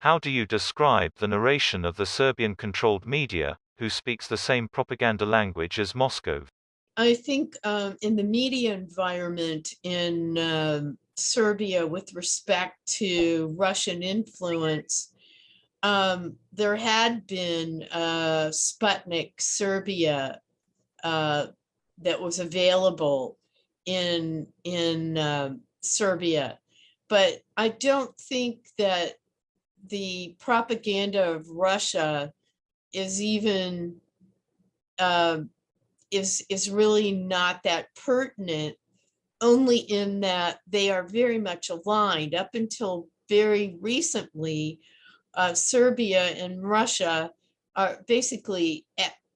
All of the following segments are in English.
How do you describe the narration of the Serbian-controlled media, who speaks the same propaganda language as Moscow? I think in the media environment in Serbia with respect to Russian influence, there had been Sputnik Serbia that was available in Serbia, but I don't think that the propaganda of Russia is even is really not that pertinent, only in that they are very much aligned. Up until very recently, Serbia and Russia are basically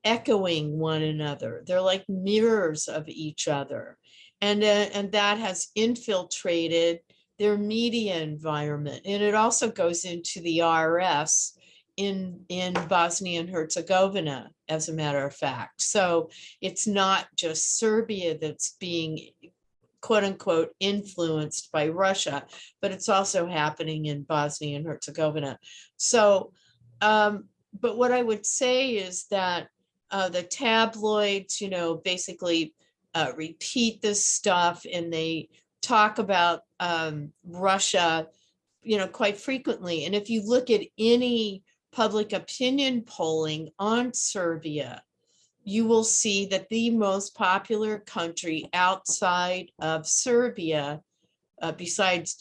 echoing one another. They're like mirrors of each other. And that has infiltrated their media environment. And it also goes into the RS in Bosnia and Herzegovina, as a matter of fact. So it's not just Serbia that's being quote unquote influenced by Russia, but it's also happening in Bosnia and Herzegovina. So, but what I would say is that the tabloids, basically repeat this stuff, and they talk about Russia, quite frequently. And if you look at any public opinion polling on Serbia, you will see that the most popular country outside of Serbia, besides,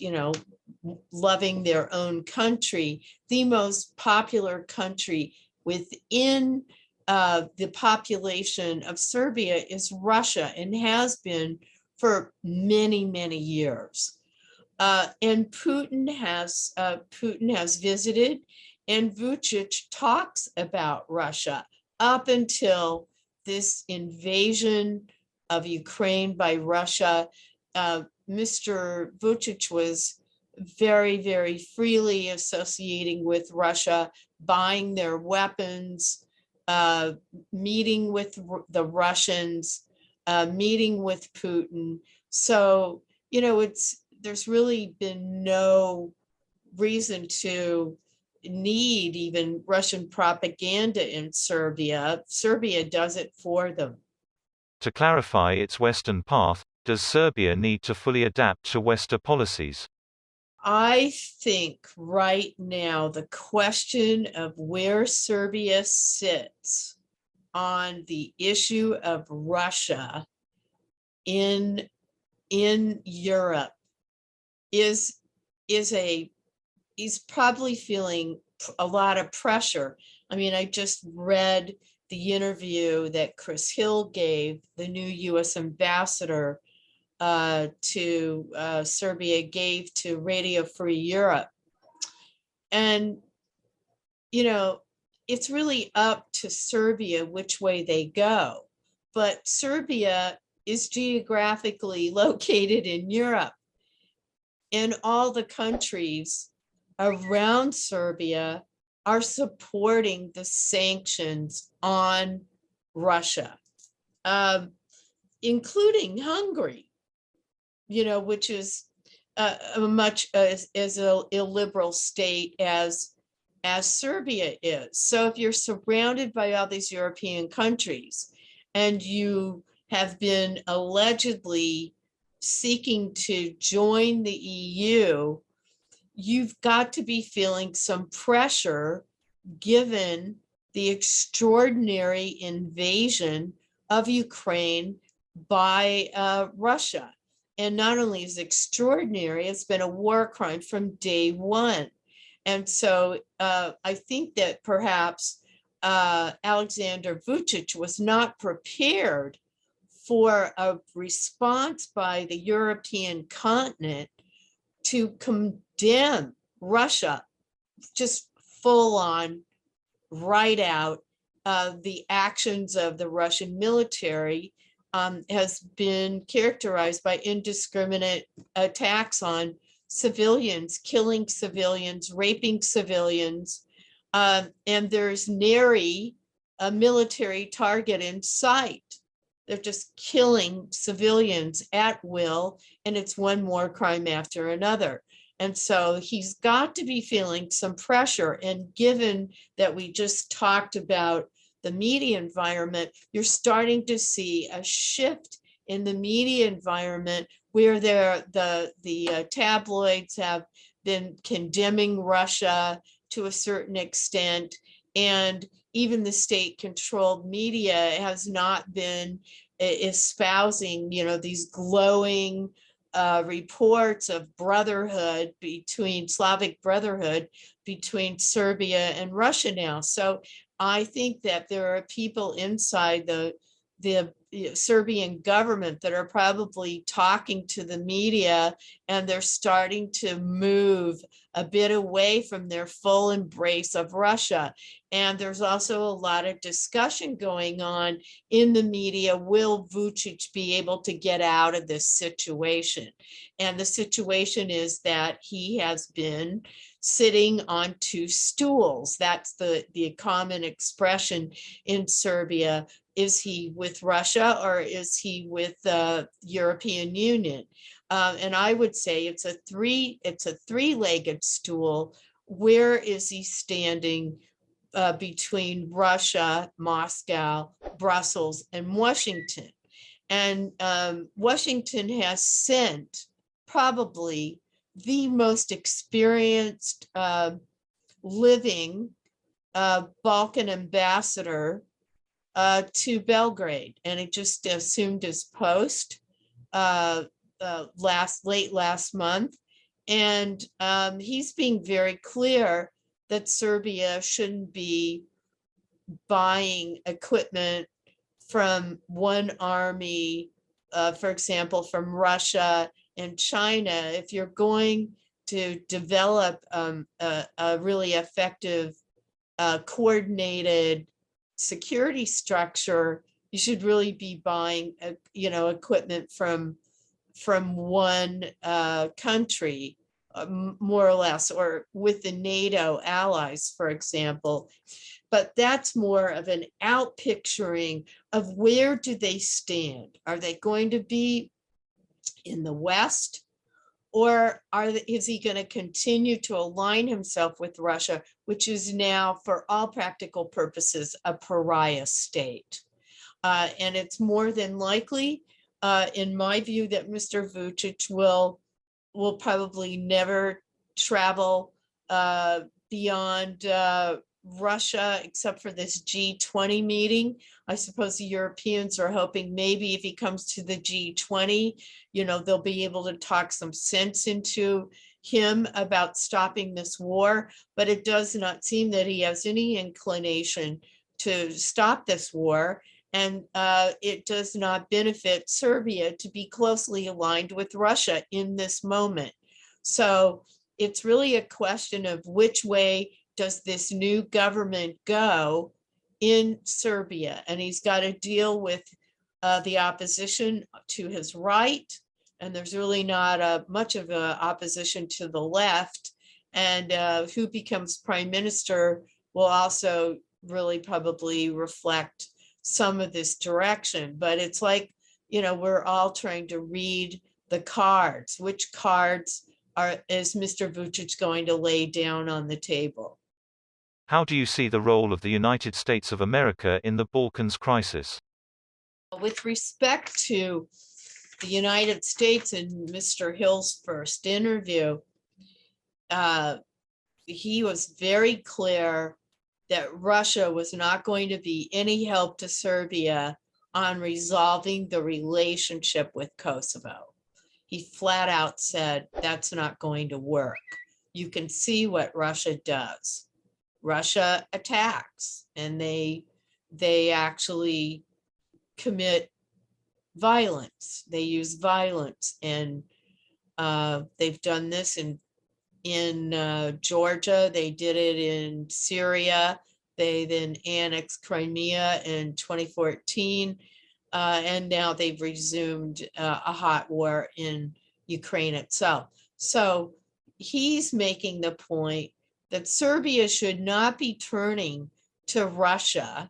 loving their own country, the most popular country within the population of Serbia is Russia, and has been for many, many years. And Putin has visited, and Vučić talks about Russia up until this invasion of Ukraine by Russia. Mr. Vučić was very, very freely associating with Russia, buying their weapons, meeting with the Russians, meeting with Putin. So, there's really been no reason to need even Russian propaganda in Serbia. Serbia does it for them. To clarify its Western path, does Serbia need to fully adapt to Western policies? I think right now the question of where Serbia sits on the issue of Russia in Europe is he's probably feeling a lot of pressure. I mean, I just read the interview that Chris Hill gave, the new US ambassador to Serbia, gave to Radio Free Europe. And, it's really up to Serbia which way they go. But Serbia is geographically located in Europe. And all the countries around Serbia are supporting the sanctions on Russia, including Hungary, which is much as an illiberal state as Serbia is. So if you're surrounded by all these European countries and you have been allegedly seeking to join the EU, you've got to be feeling some pressure given the extraordinary invasion of Ukraine by Russia. And not only is it extraordinary, it's been a war crime from day one. And so I think that perhaps Alexander Vučić was not prepared for a response by the European continent to condemn Russia, just full on, right out. The actions of the Russian military has been characterized by indiscriminate attacks on civilians, killing civilians, raping civilians, and there's nary a military target in sight. They're just killing civilians at will, and it's one more crime after another. And so he's got to be feeling some pressure. And given that we just talked about the media environment, you're starting to see a shift in the media environment where the tabloids have been condemning Russia to a certain extent. And even the state-controlled media has not been espousing, these glowing reports of brotherhood between Slavic brotherhood between Serbia and Russia now. So I think that there are people inside the Serbian government that are probably talking to the media, and they're starting to move a bit away from their full embrace of Russia. And there's also a lot of discussion going on in the media. Will Vučić be able to get out of this situation? And the situation is that he has been sitting on two stools. That's the common expression in Serbia. Is he with Russia or is he with the European Union? And I would say it's a three-legged stool. Where is he standing between Russia, Moscow, Brussels, and Washington? And Washington has sent probably the most experienced living Balkan ambassador to Belgrade, and it just assumed his post late last month. And he's being very clear that Serbia shouldn't be buying equipment from one army, for example, from Russia and China. If you're going to develop a really effective, coordinated security structure, you should really be buying, equipment from one country, more or less, or with the NATO allies, for example. But that's more of an outpicturing of where do they stand. Are they going to be in the West, or is he going to continue to align himself with Russia, which is now, for all practical purposes, a pariah state? And it's more than likely, in my view, that Mr. Vučić will probably never travel beyond Russia, except for this G20 meeting. I suppose the Europeans are hoping maybe if he comes to the G20, they'll be able to talk some sense into him about stopping this war. But it does not seem that he has any inclination to stop this war. And it does not benefit Serbia to be closely aligned with Russia in this moment. So it's really a question of which way does this new government go in Serbia? And he's got to deal with the opposition to his right. And there's really not much of an opposition to the left. And who becomes prime minister will also really probably reflect some of this direction. But it's like, we're all trying to read the cards. Which cards is Mr. Vučić going to lay down on the table? How do you see the role of the United States of America in the Balkans crisis? With respect to the United States, in Mr. Hill's first interview, he was very clear that Russia was not going to be any help to Serbia on resolving the relationship with Kosovo. He flat out said that's not going to work. You can see what Russia does. Russia attacks, and they actually commit violence. They use violence, and they've done this in Georgia. They did it in Syria. They then annexed Crimea in 2014, and now they've resumed a hot war in Ukraine itself. So he's making the point that Serbia should not be turning to Russia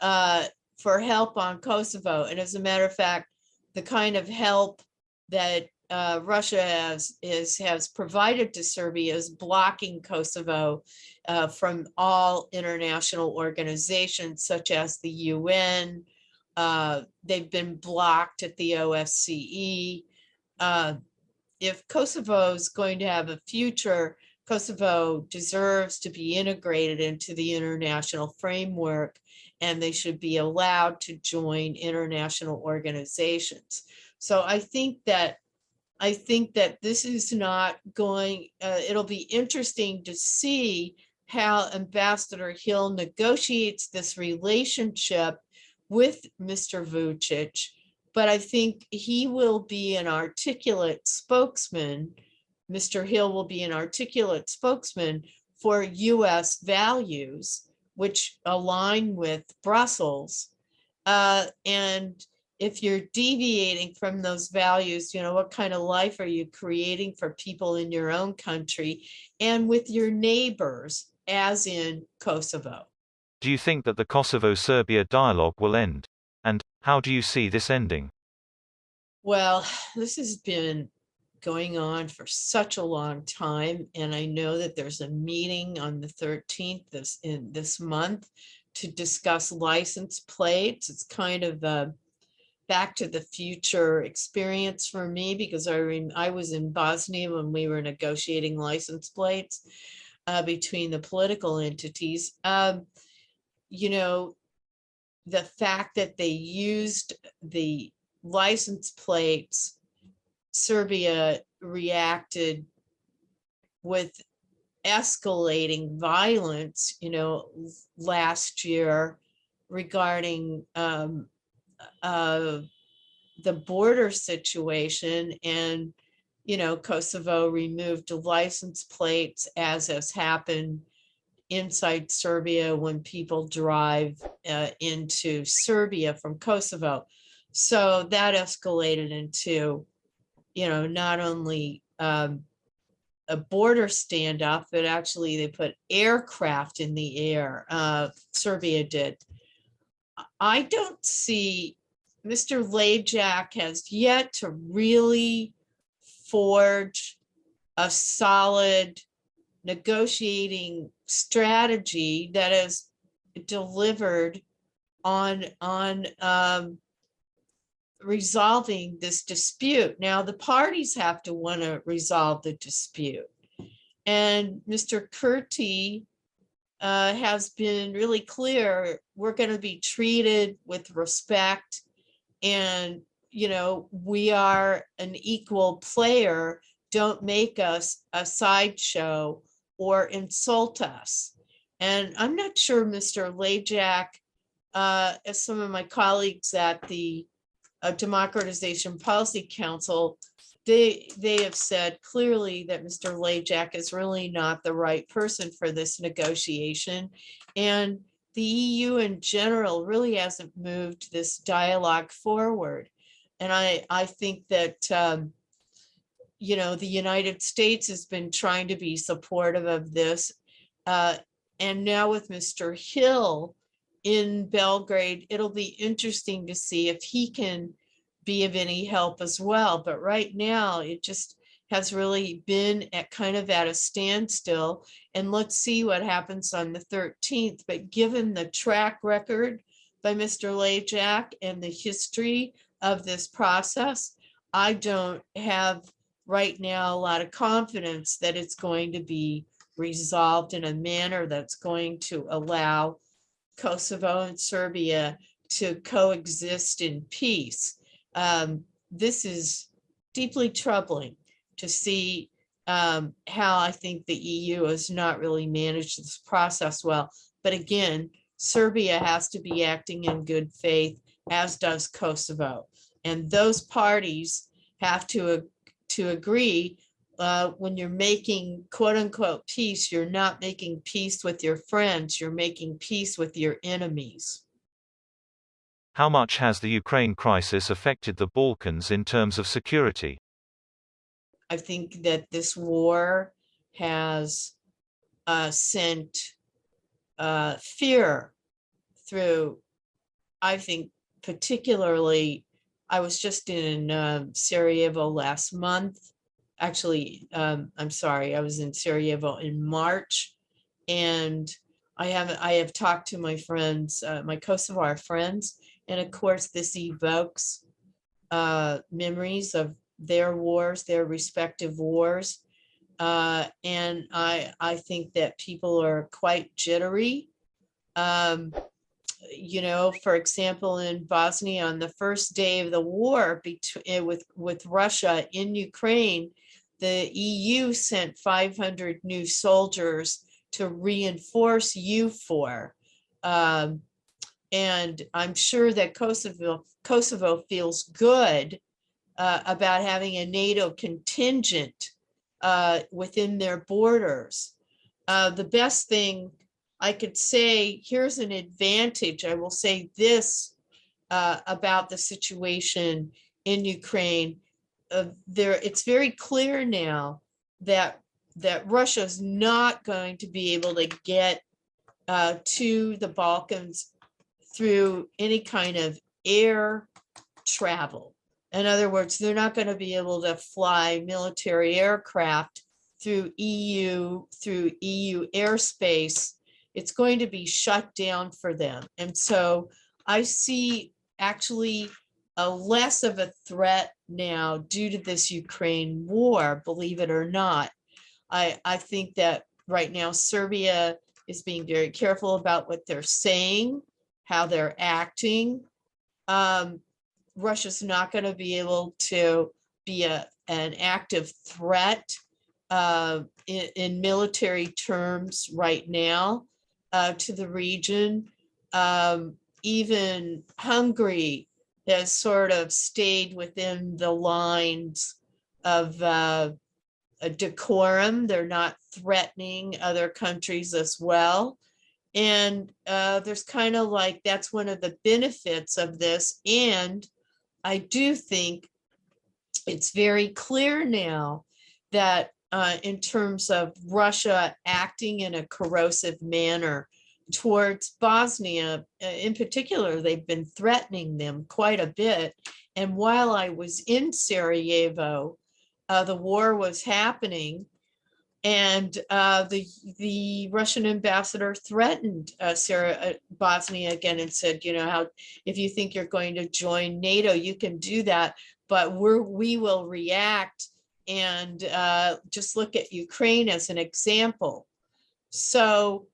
for help on Kosovo. And as a matter of fact, the kind of help that Russia has provided to Serbia is blocking Kosovo from all international organizations such as the UN. They've been blocked at the OSCE. If Kosovo is going to have a future, Kosovo deserves to be integrated into the international framework, and they should be allowed to join international organizations. So I think that this is not going, it'll be interesting to see how Ambassador Hill negotiates this relationship with Mr. Vučić, but I think he will be an articulate spokesman. Mr. Hill will be an articulate spokesman for US values, which align with Brussels. And if you're deviating from those values, what kind of life are you creating for people in your own country and with your neighbors, as in Kosovo? Do you think that the Kosovo-Serbia dialogue will end? And how do you see this ending? Well, this has been going on for such a long time, and I know that there's a meeting on the 13th this month to discuss license plates. It's kind of a back to the future experience for me, because I was in Bosnia when we were negotiating license plates between the political entities. The fact that they used the license plates, Serbia reacted with escalating violence, last year regarding the border situation, and Kosovo removed license plates, as has happened inside Serbia when people drive into Serbia from Kosovo. So that escalated into not only a border standoff, but actually they put aircraft in the air. Serbia did. I don't see, Mr. Lajak has yet to really forge a solid negotiating strategy that is delivered on resolving this dispute. Now, the parties have to want to resolve the dispute. And Mr. Kurti has been really clear, we're going to be treated with respect, and we are an equal player. Don't make us a sideshow or insult us. And I'm not sure Mr. Lajak, as some of my colleagues at the Democratization Policy Council, they have said clearly that Mr. Lajak is really not the right person for this negotiation. And the EU in general really hasn't moved this dialogue forward. And I think that, the United States has been trying to be supportive of this. And now with Mr. Hill in Belgrade, it'll be interesting to see if he can be of any help as well. But right now, it just has really been at a standstill. And let's see what happens on the 13th. But given the track record by Mr. Lajak and the history of this process, I don't have right now a lot of confidence that it's going to be resolved in a manner that's going to allow Kosovo and Serbia to coexist in peace. This is deeply troubling to see how I think the EU has not really managed this process well. But again, Serbia has to be acting in good faith, as does Kosovo. And those parties have to agree when you're making quote unquote peace, you're not making peace with your friends, you're making peace with your enemies. How much has the Ukraine crisis affected the Balkans in terms of security? I think that this war has sent fear through, I think, particularly I was just in Sarajevo last month. Actually, I'm sorry, I was in Sarajevo in March, and I have talked to my friends, my Kosovar friends, and of course this evokes memories of their wars, their respective wars. And I think that people are quite jittery. You know, for example, in Bosnia, on the first day of the war with Russia in Ukraine, the EU sent 500 new soldiers to reinforce EUFOR. And I'm sure that Kosovo feels good about having a NATO contingent within their borders. The best thing I could say, here's an advantage. I will say this about the situation in Ukraine. It's very clear now that Russia's not going to be able to get to the Balkans through any kind of air travel. In other words, they're not going to be able to fly military aircraft through EU airspace. It's going to be shut down for them. And so I see actually a less of a threat now due to this Ukraine war, believe it or not. I think that right now Serbia is being very careful about what they're saying, how they're acting. Russia's not going to be able to be an active threat in military terms right now to the region. Even Hungary has sort of stayed within the lines of a decorum. They're not threatening other countries as well. And there's kind of like, that's one of the benefits of this. And I do think it's very clear now that in terms of Russia acting in a corrosive manner towards Bosnia, in particular, they've been threatening them quite a bit. And while I was in Sarajevo, the war was happening, and the Russian ambassador threatened Bosnia again and said, you know, how if you think you're going to join NATO, you can do that, but we will react, and just look at Ukraine as an example. So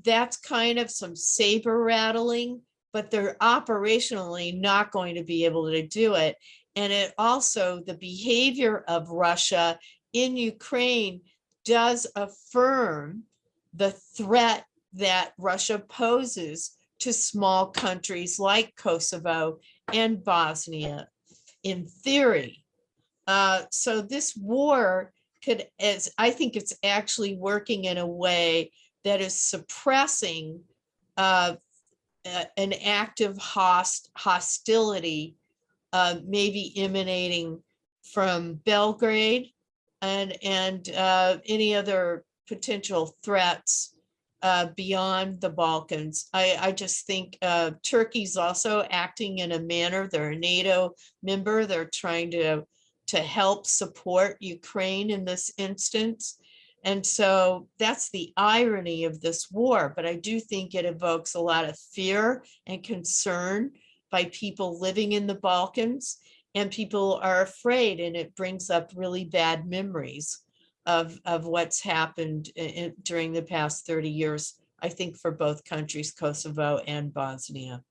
that's kind of some saber rattling, but they're operationally not going to be able to do it. And it also, the behavior of Russia in Ukraine does affirm the threat that Russia poses to small countries like Kosovo and Bosnia, in theory. So this war could, as I think it's actually working in a way that is suppressing an active hostility, maybe emanating from Belgrade and any other potential threats beyond the Balkans. I just think Turkey's also acting in a manner, they're a NATO member, they're trying to help support Ukraine in this instance. And so that's the irony of this war. But I do think it evokes a lot of fear and concern by people living in the Balkans, and people are afraid, and it brings up really bad memories of what's happened during the past 30 years, I think, for both countries, Kosovo and Bosnia.